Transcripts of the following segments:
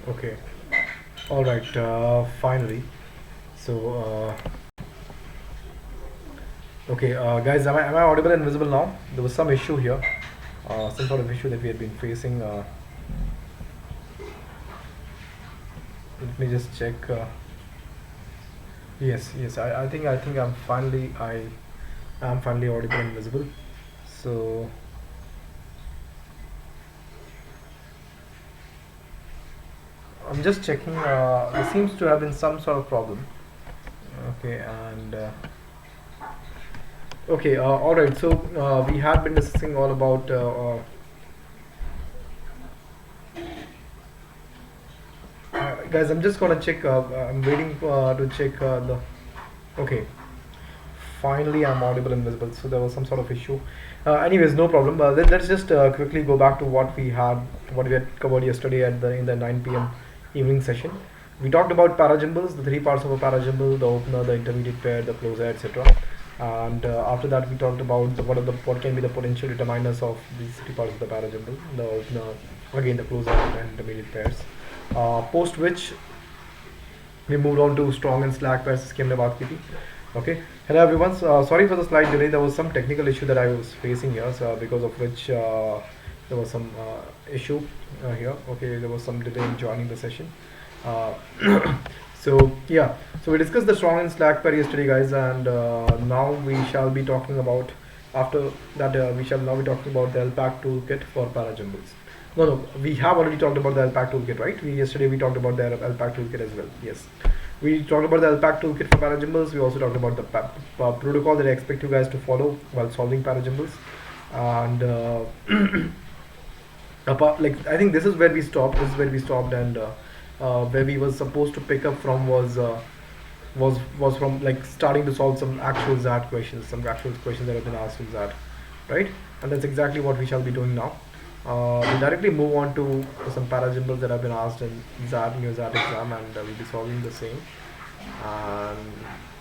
Okay. All right. Finally. So, okay, guys, am I audible and visible now? There was some issue here, some sort of issue that we had been facing. Let me just check. Yes, yes. I think I'm finally audible and visible. So, I'm just checking. There seems to have been some sort of problem. Okay, and okay. All right. So we had been discussing all about. Guys, I'm just gonna check. I'm waiting to check the. Okay, finally I'm audible and visible. So there was some sort of issue. Anyways, no problem. Let's just quickly go back to what we had covered yesterday at the in the 9 p.m. evening session. We talked about para-jumbles, the three parts of a para-jumble: the opener, the intermediate pair, the closer, etc. And after that, we talked about what can be the potential determiners of these three parts of the para-jumble: the opener, again the closer, and intermediate pairs. Post which we moved on to strong and slack pairs scheme about KP. Okay, hello everyone. Sorry for the slight delay. There was some technical issue that I was facing here, so because of which there was some issue here. Okay, there was some delay in joining the session. Uh, so yeah, so we discussed the strong and slack pair yesterday, guys, and now we shall be talking about. After that, we shall now be talking about the LPAC toolkit for para-jumbles. No, we have already talked about the LPAC toolkit, right? Yesterday we talked about the LPAC toolkit as well. Yes, we talked about the LPAC toolkit for para-jumbles. We also talked about the protocol that I expect you guys to follow while solving para-jumbles. And like I think this is where we stopped. This is where we stopped, and where we was supposed to pick up from was from like starting to solve some actual XAT questions, some actual questions that have been asked in XAT, right? And that's exactly what we shall be doing now. We directly move on to some para-jumbles that have been asked in XAT, new XAT exam, and we'll be solving the same. And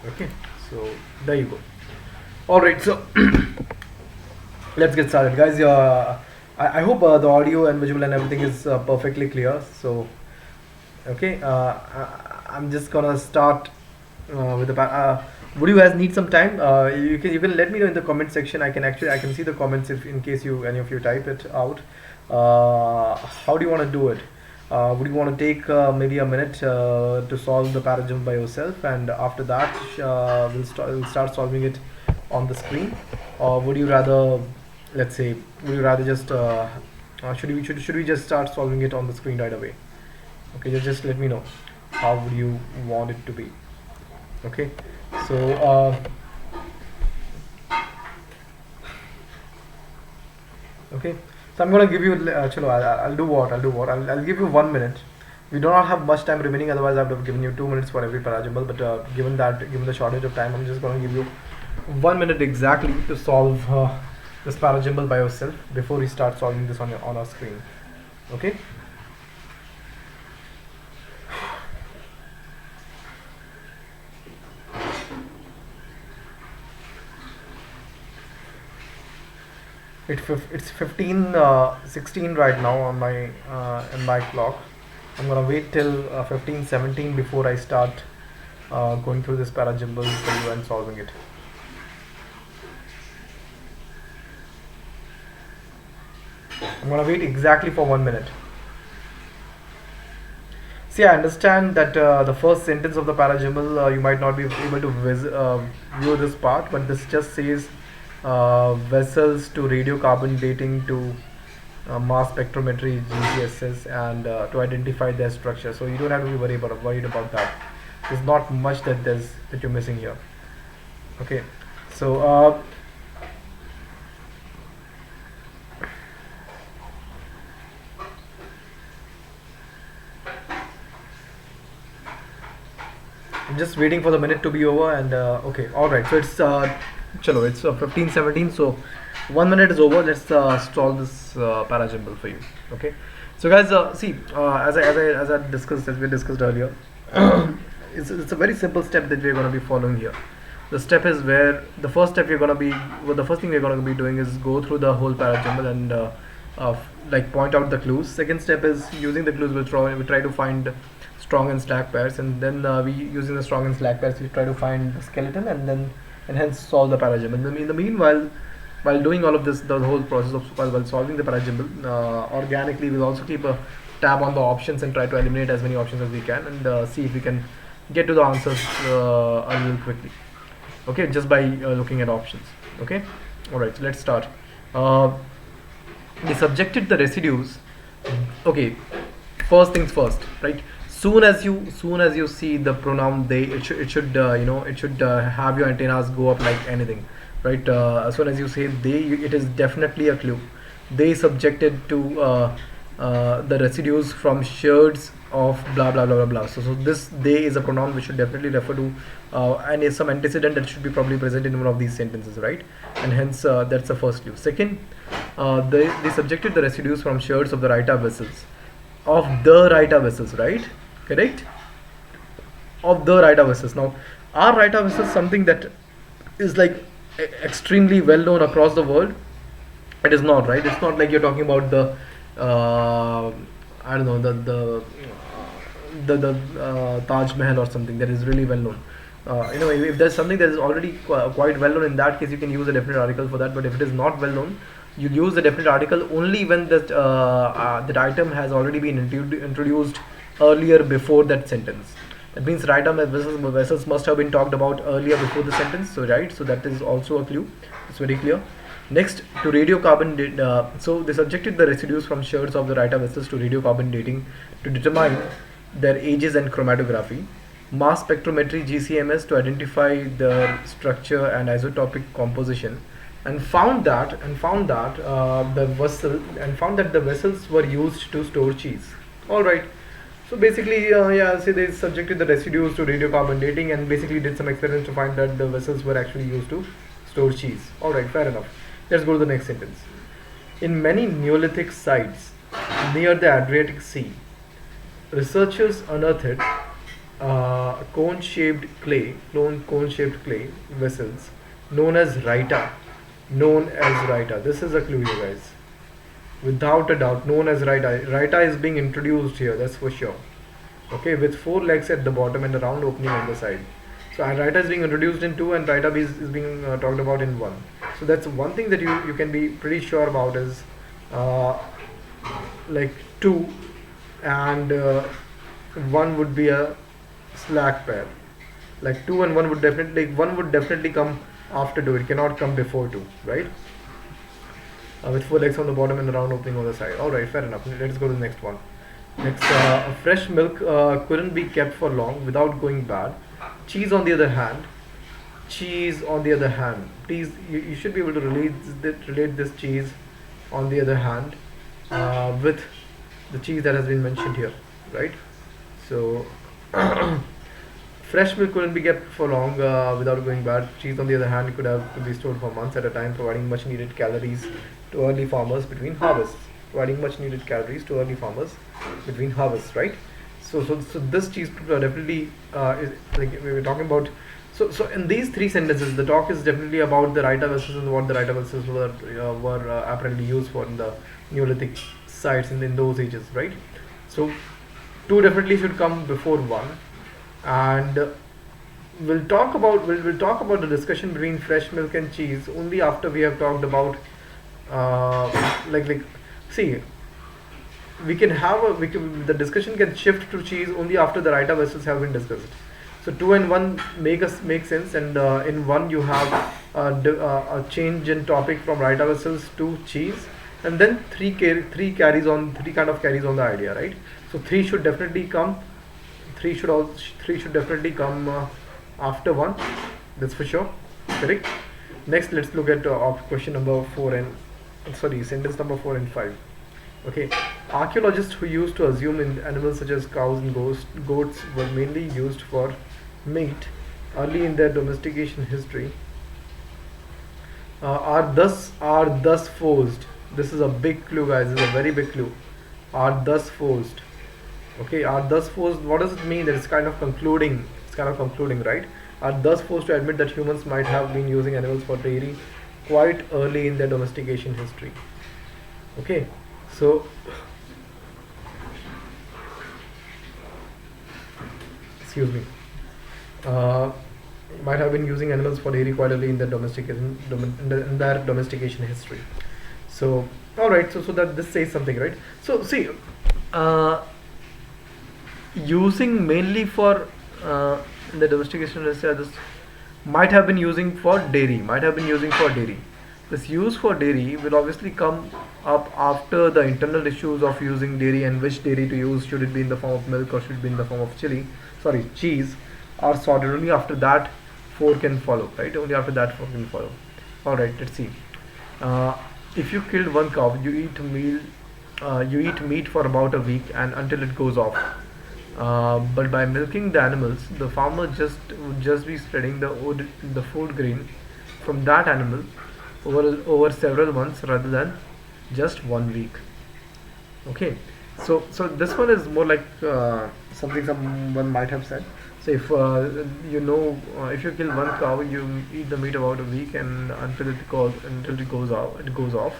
okay, so there you go. All right, so let's get started, guys. I hope the audio and visual and everything is perfectly clear. So okay, I'm just gonna start with the. Would you guys need some time? You can let me know in the comment section. I can see the comments if in case any of you type it out. How do you want to do it? Would you want to take maybe a minute to solve the para-jumble by yourself, and after that we'll start solving it on the screen, or would you rather, let's say, would you rather just should we just start solving it on the screen right away? Okay, just let me know how would you want it to be. Okay, so okay, so I'm gonna give you chalo, I'll do what I'll give you 1 minute. We do not have much time remaining, otherwise I would have given you 2 minutes for every para-jumble, but given the shortage of time, I'm just gonna give you 1 minute exactly to solve this para-jumble by yourself before we start solving this on our screen. Okay. It's 15:16 right now on my in my clock. I'm gonna wait till 15:17 before I start going through this para-jumble for you and solving it. I'm gonna wait exactly for 1 minute. See, I understand that the first sentence of the para-jumble you might not be able to view this part, but this just says vessels to radiocarbon dating to mass spectrometry GCSS, and to identify their structure. So you don't have to be worried about that. There's not much that you're missing here. Okay, so I'm just waiting for the minute to be over, and okay, all right. So it's chalo, it's 15:17. So 1 minute is over. Let's solve this para-jumble for you. Okay. So guys, see, as we discussed earlier, it's a very simple step that we're going to be following here. The step is where the first thing we're going to be doing is go through the whole para-jumble and like point out the clues. Second step is using the clues we try to find strong and slack pairs, and then we using the strong and slack pairs we try to find the skeleton, and hence solve the para-jumble. In the meanwhile, while doing all of this, the whole process of while solving the para-jumble, organically we'll also keep a tab on the options and try to eliminate as many options as we can, and see if we can get to the answers a little quickly. Okay, just by looking at options. Okay, all right, so let's start. They subjected the residues. Okay, first things first, right? Soon as you see the pronoun they, it should have your antennas go up like anything, right? As soon as you say they, it is definitely a clue. They subjected to the residues from sherds of blah blah blah blah blah. So this they is a pronoun which should definitely refer to and is some antecedent that should be probably present in one of these sentences, right? And hence that's the first clue. Second, they subjected the residues from sherds of the Raita vessels, of the Raita vessels, right? Correct? Of the Raita vessels. Now, are Raita vessels something that is like extremely well known across the world? It is not, right? It's not like you're talking about the I don't know, the Taj Mahal or something that is really well known. If there's something that is already quite well known, in that case you can use a definite article for that. But if it is not well known, you use the definite article only when that item has already been introduced earlier before that sentence. That means vessels must have been talked about earlier before the sentence. So right, so that is also a clue. It's very clear. Next, to radiocarbon so they subjected the residues from sherds of the Raita vessels to radiocarbon dating to determine their ages and chromatography, mass spectrometry GCMS to identify their structure and isotopic composition, and found that the vessels were used to store cheese. All right. So basically, so they subjected the residues to radiocarbon dating and basically did some experiments to find that the vessels were actually used to store cheese. All right, fair enough. Let's go to the next sentence. In many Neolithic sites near the Adriatic Sea, researchers unearthed cone-shaped clay vessels known as Raita. This is a clue, you guys. Without a doubt, known as Raita. Raita is being introduced here, that's for sure. Okay, with 4 legs at the bottom and a round opening on the side. So Raita is being introduced in 2 and Raita is being talked about in 1. So that's one thing that you can be pretty sure about is like 2 and 1 would be a slack pair. Like 2 and 1 would definitely come after 2. It cannot come before 2, right? With 4 legs on the bottom and a round opening on the side. Alright, fair enough. Let's go to the next one. Next, fresh milk couldn't be kept for long without going bad. Cheese on the other hand, please, you should be able to relate this cheese on the other hand with the cheese that has been mentioned here, right? So fresh milk couldn't be kept for long without going bad. Cheese on the other hand could be stored for months at a time, providing much needed calories to early farmers between harvests. Right? So this cheese definitely is like we were talking about. So in these 3 sentences, the talk is definitely about the Raita vessels and what the Raita vessels were apparently used for in the Neolithic sites in those ages, right? So 2 definitely should come before 1, and we'll talk about the discussion between fresh milk and cheese only after we have talked about see. The discussion can shift to cheese only after the Raita vessels have been discussed. So 2 and 1 make sense, and in 1 you have a change in topic from Raita vessels to cheese, and then 3 carries on the idea, right? So 3 should definitely come. 3 should definitely come after 1. That's for sure. Correct. Next, let's look at question number 4 and sentence number 4 and 5. Okay, archaeologists who used to assume in animals such as cows and goats were mainly used for meat early in their domestication history are thus forced. This is a big clue, guys. This is a very big clue. Are thus forced. Okay, are thus forced. What does it mean? That it's kind of concluding. Right? Are thus forced to admit that humans might have been using animals for dairy quite early in their domestication history. Okay. So excuse me, might have been using animals for dairy quite early in their in their domestication history. So all right, so that this says something, right? So see, using mainly for in the domestication industry, this might have been using for dairy. This use for dairy will obviously come up after the internal issues of using dairy and which dairy to use. Should it be in the form of milk or should it be in the form of cheese, are sorted. Only after that four can follow, right? Only after that four can follow. All right, let's see. If you killed one cow, you eat meat for about a week and until it goes off. But by milking the animals, the farmer would just be spreading the food grain from that animal over several months rather than just 1 week. Okay, so this one is more like something someone might have said. So if if you kill one cow, you eat the meat about a week and until it goes off.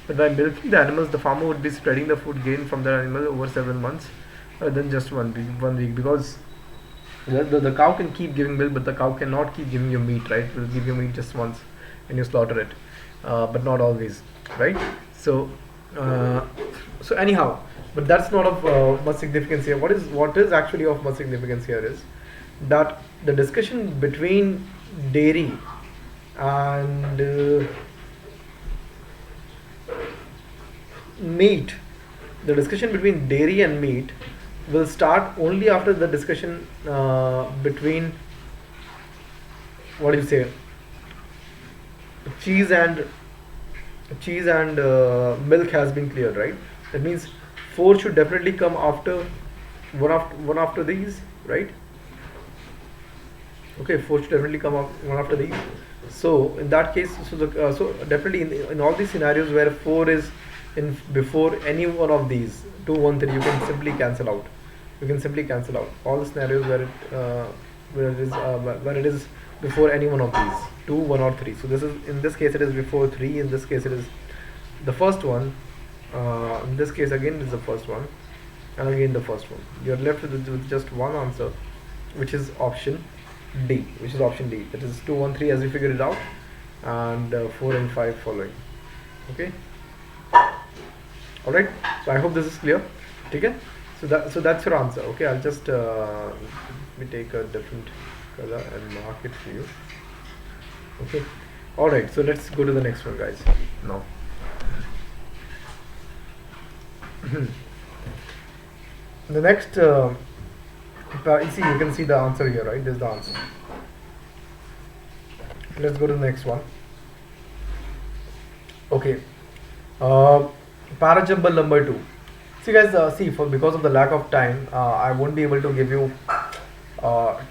But by milking the animals, the farmer would be spreading the food gain from the animal over several months rather than just 1 week, because the cow can keep giving milk, but the cow cannot keep giving you meat, right? It will give you meat just once when you slaughter it, but not always, right? So anyhow, but that's not of much significance here. What is actually of much significance here is that the discussion between dairy and meat, will start only after the discussion between, what do you say, cheese and milk has been cleared, right? That means four should definitely come after one after these, right? Okay, four should definitely come up one after these. So in that case, so definitely in all these scenarios where four is in before any one of these 2, 1, 3, you can simply cancel out. All the scenarios where it is before any one of these 2, 1 or 3. So in this case it is before 3. In this case it is the first one. In this case again it is the first one, and again the first one. You are left with just one answer, which is option D. That is 2, 1, 3 as we figured it out, and 4 and 5 following. Okay. All right. So I hope this is clear. Okay. So that's your answer. Okay. I'll just let me take a different color and mark it for you. Okay. All right. So let's go to the next one, guys. Now. The next. You can see the answer here, right? This is the answer. Let's go to the next one. Okay. Para-Jumble number 2. See guys, because of the lack of time, I won't be able to give you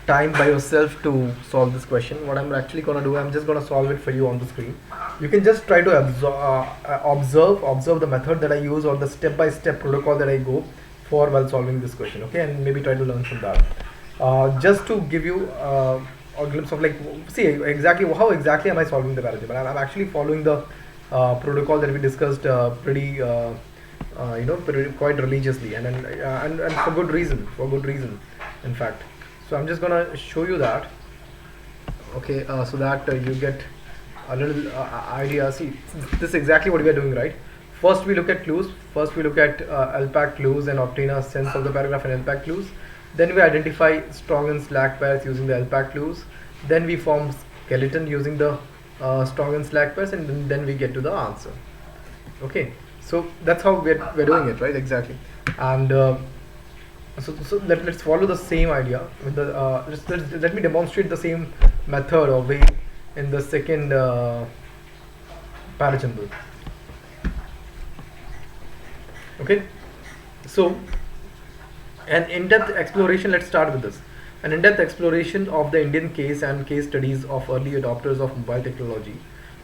time by yourself to solve this question. What I'm actually gonna do, I'm just gonna solve it for you on the screen. You can just try to observe the method that I use or the step-by-step protocol that I go for while solving this question, okay, and maybe try to learn from that. Just to give you a glimpse of how exactly am I solving the Para-Jumble. I'm actually following the protocol that we discussed quite religiously, and for good reason, in fact. So I'm just gonna show you that, okay, so that you get a little idea. See, this is exactly what we are doing, right? First we look at clues. LPAC clues and obtain a sense of the paragraph and LPAC clues. Then we identify strong and slack pairs using the LPAC clues. Then we form skeleton using the strong and slack pairs, and then we get to the answer. Okay, so that's how we're doing it, right? Exactly. And so let's follow the same idea with the let me demonstrate the same method or way in the second Para-Jumble. Okay, so an in-depth exploration, let's start with this. An in-depth exploration of the Indian case and case studies of early adopters of mobile technology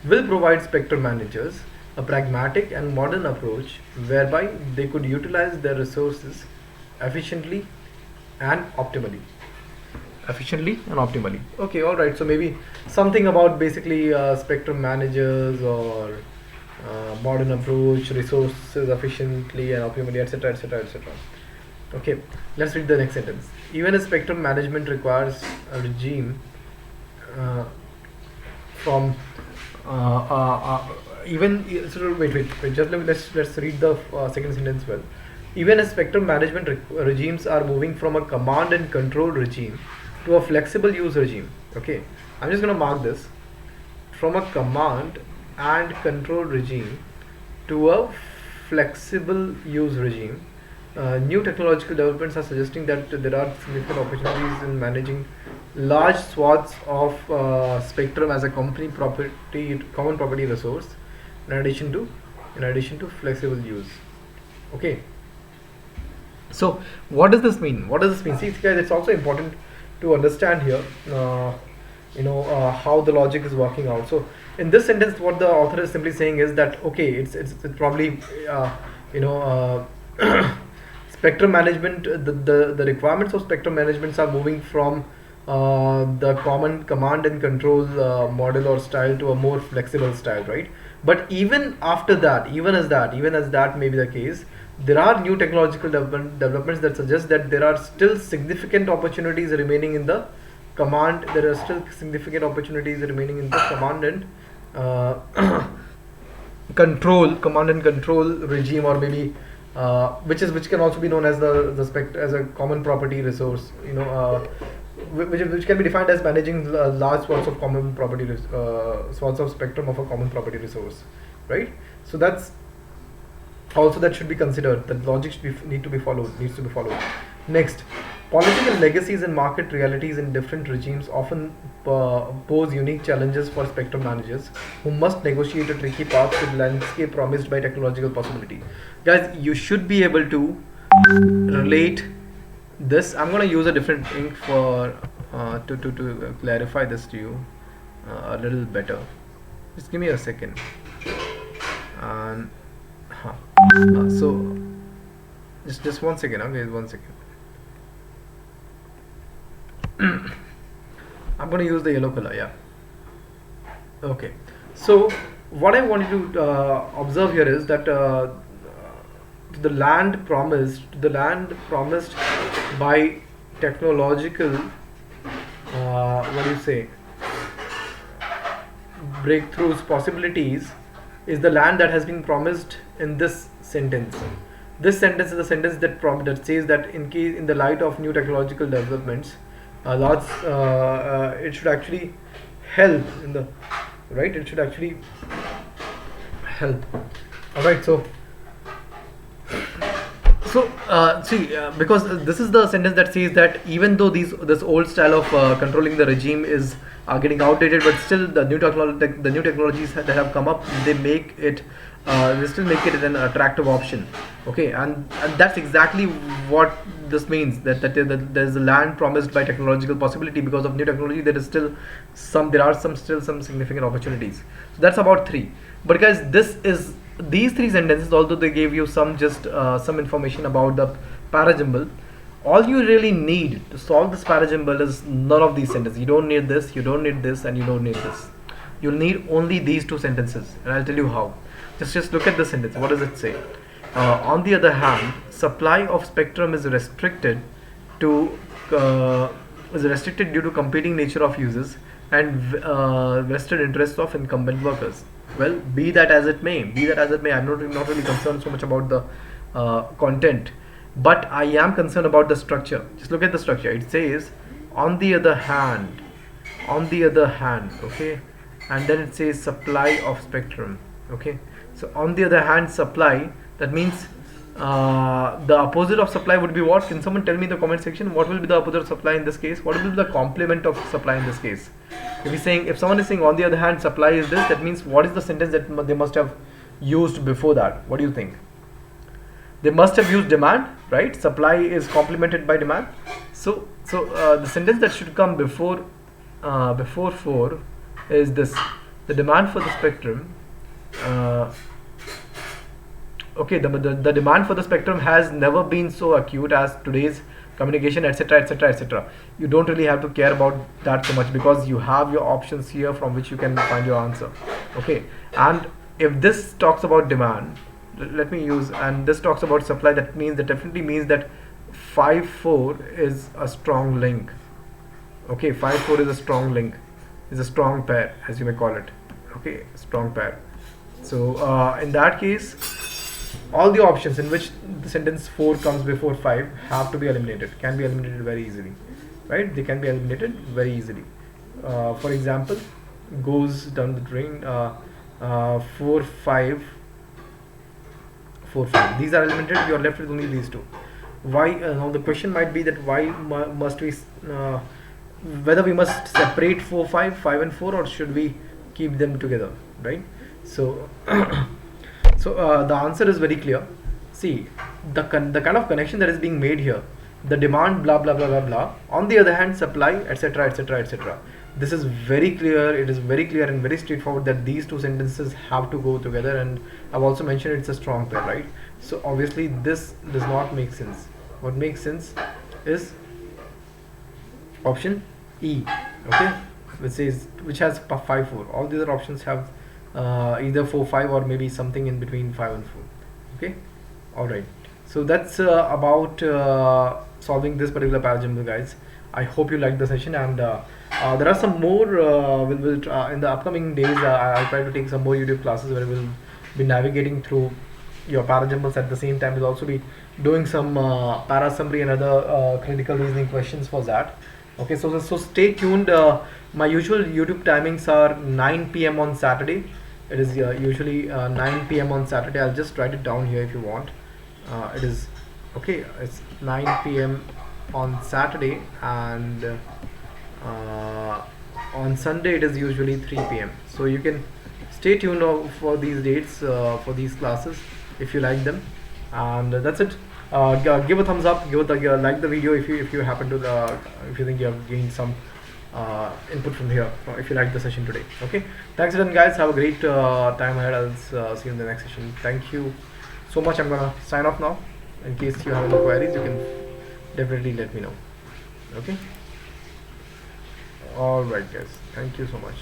will provide spectrum managers a pragmatic and modern approach whereby they could utilize their resources efficiently and optimally. Okay, all right. So maybe something about basically spectrum managers or modern approach, resources efficiently and optimally, etc., etc., etc. Okay, let's read the next sentence. Even as spectrum management requires a regime uh, from even so wait, just let's read the second sentence well. Even as spectrum management regimes are moving from a command and control regime to a flexible use regime. Okay, I'm just going to mark this: from a command and control regime to a flexible use regime. New technological developments are suggesting that there are significant opportunities in managing large swaths of spectrum as a common property resource, in addition to flexible use. Okay. So what does this mean? What does this mean? See, guys, it's also important to understand here. How the logic is working out. So in this sentence, what the author is simply saying is that okay, it's probably spectrum management. The requirements of spectrum management are moving from the common command and control model or style to a more flexible style, right? But even after that, even as that may be the case, there are new technological developments that suggest that there are still significant opportunities remaining in the command. There are still significant opportunities remaining in the command and command and control regime, or maybe which can also be known as as a common property resource. Which can be defined as managing large swaths of common property swaths of spectrum of a common property resource, right? So that's also that should be considered. That logic needs to be followed. Next, political legacies and market realities in different regimes often pose unique challenges for spectrum managers who must negotiate a tricky path to the landscape promised by technological possibility. Guys, you should be able to relate this. I'm going to use a different ink for to clarify this to you a little better. Just give me a second. And so just 1 second. Okay, 1 second. I'm going to use the yellow color. Yeah. Okay. So what I want you to observe here is that the land promised by technological breakthroughs, possibilities, is the land that has been promised in this sentence. This sentence is a sentence that says that in the light of new technological developments, it should actually help in the right. It should actually help. All right. So because this is the sentence that says that even though this old style of controlling the regime is getting outdated, but still the new technologies that have come up, they still make it an attractive option. Okay, and that's exactly what this means, that there's a land promised by technological possibility. Because of new technology, there are still some significant opportunities. So that's about 3. But guys, these 3 sentences, although they gave you some information about the para-jumble, all you really need to solve this para-jumble is none of these sentences. You don't need this, you don't need this, and you don't need this. You'll need only these 2 sentences, and I'll tell you how. Just look at the sentence. What does it say? On the other hand, supply of spectrum is restricted due to competing nature of uses and vested interests of incumbent workers. Well, be that as it may. I'm not really concerned so much about the content, but I am concerned about the structure. Just look at the structure. It says, on the other hand, okay, and then it says supply of spectrum. Okay, so on the other hand, supply, that means the opposite of supply would be what? Can someone tell me in the comment section what will be the opposite of supply in this case? What will be the complement of supply in this case? If someone is saying on the other hand supply is this, that means what is the sentence that they must have used before that? What do you think? They must have used demand, right? Supply is complemented by demand. So the sentence that should come before 4 is this: the demand for the spectrum. Okay, the demand for the spectrum has never been so acute as today's communication, etc., etc., etc. You don't really have to care about that so much, because you have your options here from which you can find your answer. Okay, and if this talks about demand, let me use, and this talks about supply, that means, that definitely means that 5 4 is a strong link. Okay, 5 4 is a strong link, is a strong pair, as you may call it. Okay, strong pair. So in that case, all the options in which the sentence 4 comes before 5 have to be eliminated, can be eliminated very easily, right? They can be eliminated very easily. For example, goes down the drain, 4 5 4 5, these are eliminated, you are left with only these two. Why? Now the question might be that why must we whether we must separate 4 5 5 and 4, or should we keep them together, right? So the answer is very clear. See, the kind of connection that is being made here, the demand, blah blah blah blah blah, on the other hand, supply, etc etc etc. This is very clear. It is very clear and very straightforward that these two sentences have to go together, and I've also mentioned it's a strong pair, right? So obviously this does not make sense. What makes sense is option E, okay, which has 5 4. All the other options have either 4 5 or maybe something in between 5 and 4. Okay, all right. So that's about solving this particular Para-Jumble, guys. I hope you liked the session, and there are some more. In the upcoming days, I'll try to take some more YouTube classes where we'll be navigating through your Para-Jumbles. At the same time, we'll also be doing some para summary and other critical reasoning questions for that. Okay, so stay tuned. My usual YouTube timings are 9 p.m. on Saturday. It is usually 9 p.m. on Saturday. I'll just write it down here if you want. It is okay. It's 9 p.m. on Saturday, and on Sunday it is usually 3 p.m. So you can stay tuned for these dates, for these classes, if you like them. And that's it. Give a thumbs up, like the video if you happen to if you think you have gained some input from here, if you like the session today. Okay, thanks again, guys. Have a great time ahead. I'll see you in the next session. Thank you so much. I'm gonna sign off now. In case you have any queries, you can definitely let me know. Okay, all right, guys, thank you so much.